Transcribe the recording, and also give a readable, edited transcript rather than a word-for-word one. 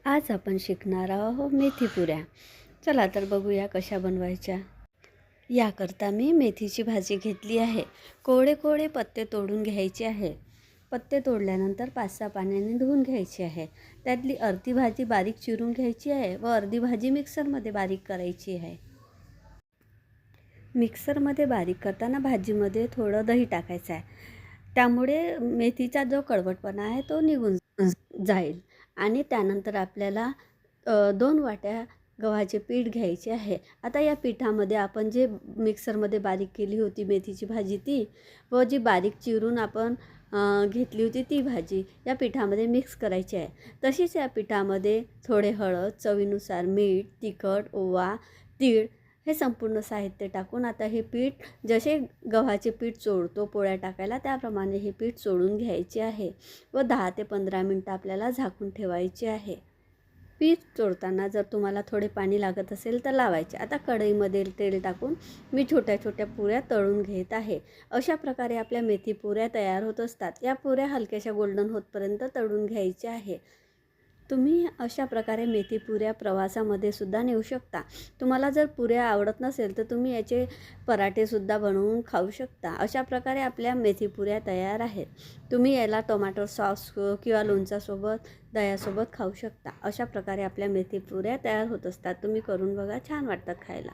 आज आपण शिकणार आहोत मेथी पुऱ्या. चला तर बघूया कशा बनवायच्या. याकरता मी मेथीची भाजी घेतली आहे. कोवळे कोवळे पत्ते तोडून घ्यायचे आहे. पत्ते तोडल्यानंतर 5-6 पाण्याने धुवून घ्यायची आहे. त्यातली अर्धी भाजी बारीक चिरून घ्यायची आहे व अर्धी भाजी मिक्सरमध्ये बारीक करायची आहे. मिक्सरमध्ये बारीक करताना भाजीमध्ये थोडं दही टाकायचं आहे. त्यामुळे मेथीचा जो कडवटपणा आहे तो निघून जाईल. आणि त्यानंतर आपल्याला 2 वाट्या गव्हाचे पीठ घ्यायचे आहे. आता या पिठामध्ये आपण जे मिक्सरमध्ये बारीक केली होती मेथीची भाजी ती व जी बारीक चिरून आपण घेतली होती ती भाजी या पिठामध्ये मिक्स करायची आहे. तशीच या पिठामध्ये थोडे हळद, चवीनुसार मीठ, तिखट, ओवा, तीळ हे संपूर्ण साहित्य टाकून आता हे पीठ जसे गव्हाचे पीठ चोळतो पोळ्या टाकायला त्याप्रमाणे हे पीठ चोळून घ्यायचे आहे व 10 ते 15 मिनटं आपल्याला झाकून ठेवायचे आहे. पीठ चोळताना जर तुम्हाला थोडे पाणी लागत असेल तर लावायचे. आता कढईमध्ये तेल टाकून मी छोट्या छोट्या पुऱ्या तळून घेत आहे. अशा प्रकारे आपल्या मेथी पुऱ्या तयार होत असतात. या पुऱ्या हलक्याशा गोल्डन होतपर्यंत तळून घ्यायच्या आहे. तुम्ही अशा प्रकारे मेथी पुऱ्या प्रवासामध्ये सुद्धा नेऊ शकता. तुम्हाला जर पुऱ्या आवडत नसेल तर तुम्ही याचे पराठेसुद्धा बनवून खाऊ शकता. अशा प्रकारे आपल्या मेथी पुऱ्या तयार आहेत. तुम्ही याला टोमॅटो सॉस किंवा लोणच्यासोबत, दह्यासोबत खाऊ शकता. अशा प्रकारे आपल्या मेथी पुऱ्या तयार होत असतात. तुम्ही करून बघा, छान वाटतात खायला.